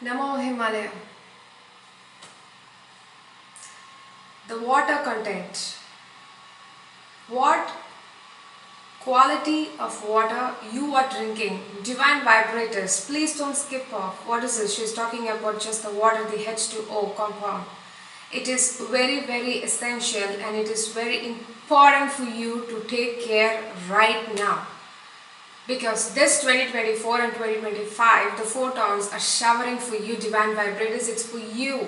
Namo Himalaya. The water content. What quality of water you are drinking? Divine vibrators. Please don't skip off. What is this? She's talking about just the water, the H2O compound. It is very essential and it is very important for you to take care right now. Because this 2024 and 2025, the photons are showering for you, divine vibrators. It's for you,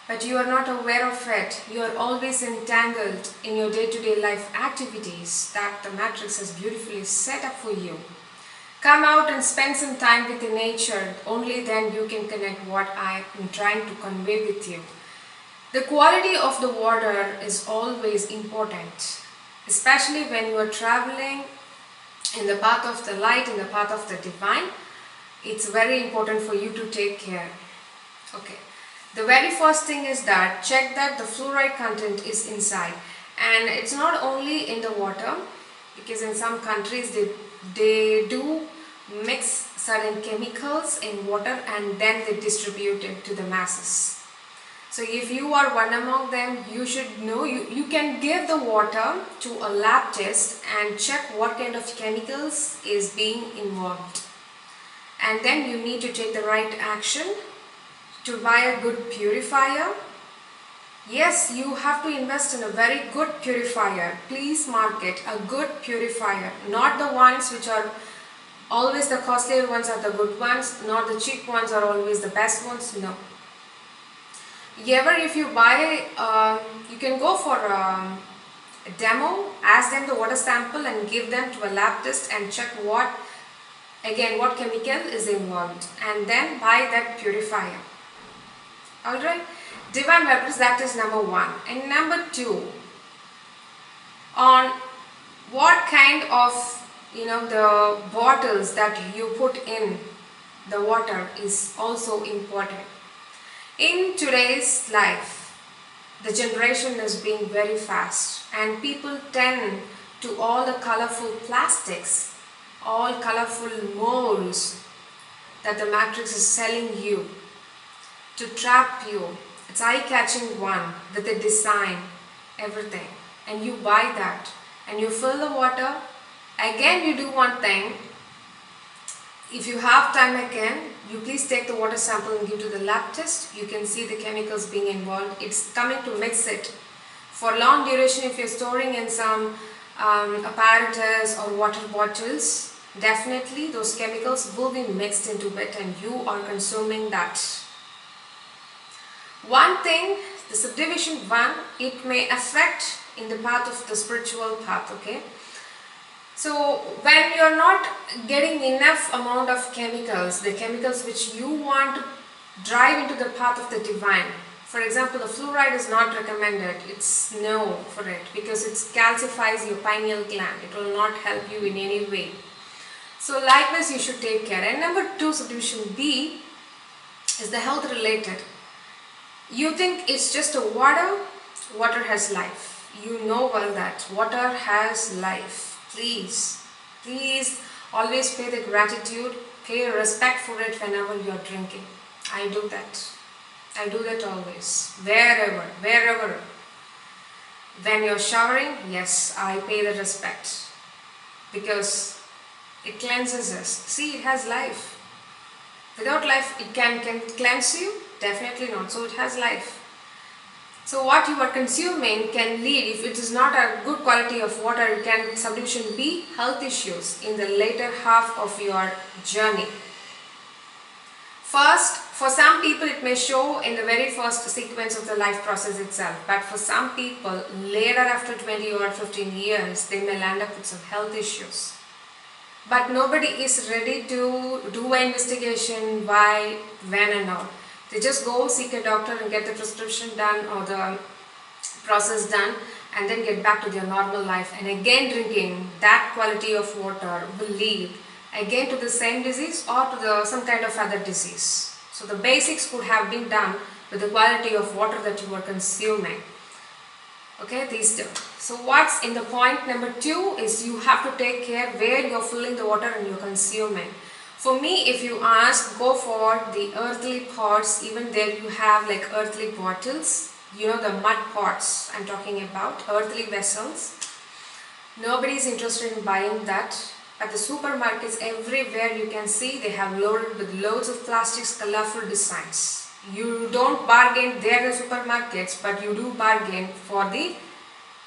but you are not aware of it. You are always entangled in your day-to-day life activities that the matrix has beautifully set up for you. Come out and spend some time with the nature. Only then you can connect what I am trying to convey with you. The quality of the water is always important, especially when you are traveling in the path of the light, in the path of the divine. It's very important for you to take care. Okay, the very first thing is that check that the fluoride content is inside, and it's not only in the water, because in some countries they do mix certain chemicals in water and then they distribute it to the masses. So if you are one among them, you should know, you can give the water to a lab test and check what kind of chemicals is being involved. And then you need to take the right action to buy a good purifier. Yes, you have to invest in a very good purifier. Please mark it, a good purifier. Not the ones which are always the costlier ones are the good ones, not the cheap ones are always the best ones, no. If you buy, you can go for a demo, ask them the water sample and give them to a lab test and check what chemical is involved, and then buy that purifier. Alright, divine vibrators, that is number one. And number two, on what kind of the bottles that you put in the water is also important. In today's life, the generation is being very fast and people tend to all the colorful plastics, all colorful molds that the matrix is selling you to trap you. It's eye-catching one with the design, everything, and you buy that and you fill the water. Again, you do one thing. If you have time again, you please take the water sample and give to the lab test. You can see the chemicals being involved. It's coming to mix it. For long duration, if you're storing in some apparatus or water bottles, definitely those chemicals will be mixed into it and you are consuming that. One thing, the subdivision 1, it may affect in the path of the spiritual path, okay? So when you are not getting enough amount of chemicals, the chemicals which you want to drive into the path of the divine, for example, the fluoride is not recommended. It's no for it because it calcifies your pineal gland. It will not help you in any way. So likewise, you should take care. And number 2, subdivision B, is the health related. You think it's just a water? Water has life. You know well that water has life. Please always pay the gratitude, pay respect for it whenever you are drinking. I do that. I do that always. Wherever. When you're showering, yes, I pay the respect. Because it cleanses us. See, it has life. Without life, it can cleanse you? Definitely not. So it has life. So what you are consuming can lead, if it is not a good quality of water, it can subdivision B, health issues in the later half of your journey. First, for some people it may show in the very first sequence of the life process itself, but for some people later after 20 or 15 years, they may land up with some health issues. But nobody is ready to do an investigation why, when and all. They just go seek a doctor and get the prescription done or the process done and then get back to their normal life. And again drinking that quality of water will lead again to the same disease or to some kind of other disease. So the basics could have been done with the quality of water that you are consuming. Okay, these two. So what's in the point number 2 is you have to take care where you're filling the water and you're consuming. For me, if you ask, go for the earthly pots. Even there you have like earthly bottles. You know, the mud pots I'm talking about, earthly vessels. Nobody is interested in buying that. At the supermarkets, everywhere you can see they have loaded with loads of plastics, colorful designs. You don't bargain there in the supermarkets, but you do bargain for the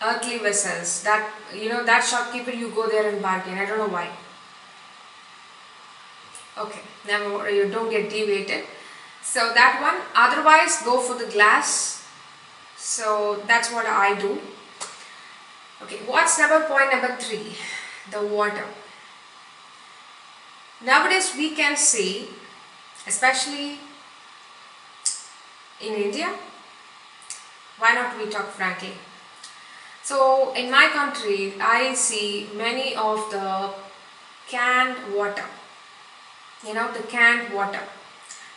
earthly vessels. That, you know, that shopkeeper, you go there and bargain. I don't know why. Okay, never, you don't get deviated. So that one. Otherwise, go for the glass. So that's what I do. Okay, what's point number 3? The water. Nowadays we can see, especially in India, why not we talk frankly? So in my country, I see many of the canned water. You know, the canned water.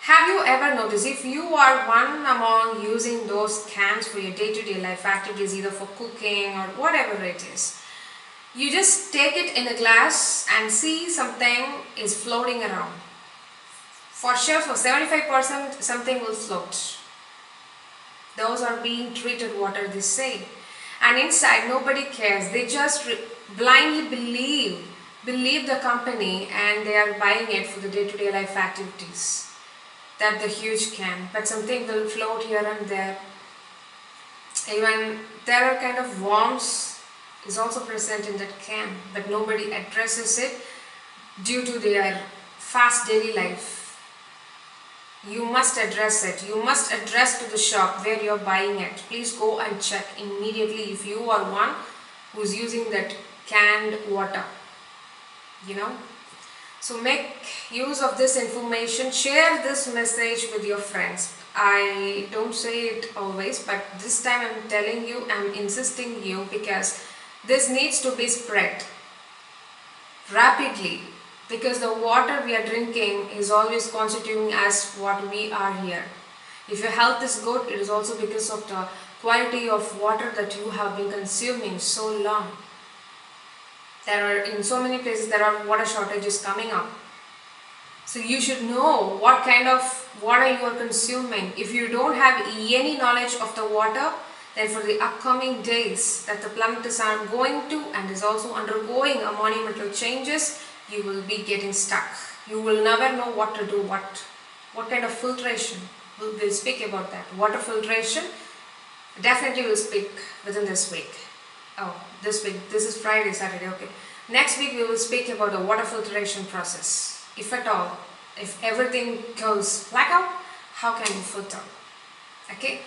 Have you ever noticed, if you are one among using those cans for your day-to-day life activities, either for cooking or whatever it is, you just take it in a glass and see something is floating around. For sure, for 75% something will float. Those are being treated water, they say. And inside nobody cares. They just blindly believe the company, and they are buying it for the day-to-day life activities. That the huge can, but something will float here and there. Even there are kind of worms is also present in that can, but nobody addresses it due to their fast daily life. You must address it. You must address to the shop where you're buying it. Please go and check immediately if you are one who's using that canned water. You know. So make use of this information. Share this message with your friends. I don't say it always, but this time I'm telling you, I'm insisting you, because this needs to be spread rapidly. Because the water we are drinking is always constituting as what we are here. If your health is good, it is also because of the quality of water that you have been consuming so long. There are, in so many places, there are water shortages coming up. So you should know what kind of water you are consuming. If you don't have any knowledge of the water, then for the upcoming days that the planet is going to and is also undergoing a monumental changes, you will be getting stuck. You will never know what to do, what kind of filtration. We'll speak about that. Water filtration, definitely we'll speak within this week. Oh, this week, this is Friday, Saturday, okay. Next week we will speak about the water filtration process. If at all, if everything goes blackout, how can you filter? Okay.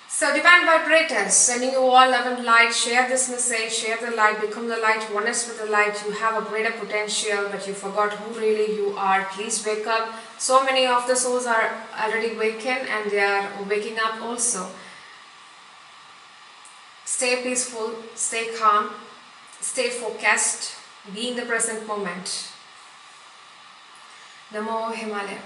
So divine vibrators, sending you all love and light. Share this message, share the light, become the light, oneness with the light. You have a greater potential, but you forgot who really you are. Please wake up. So many of the souls are already wakened, and they are waking up also. Stay peaceful, stay calm, stay focused, be in the present moment. Namo Himalaya.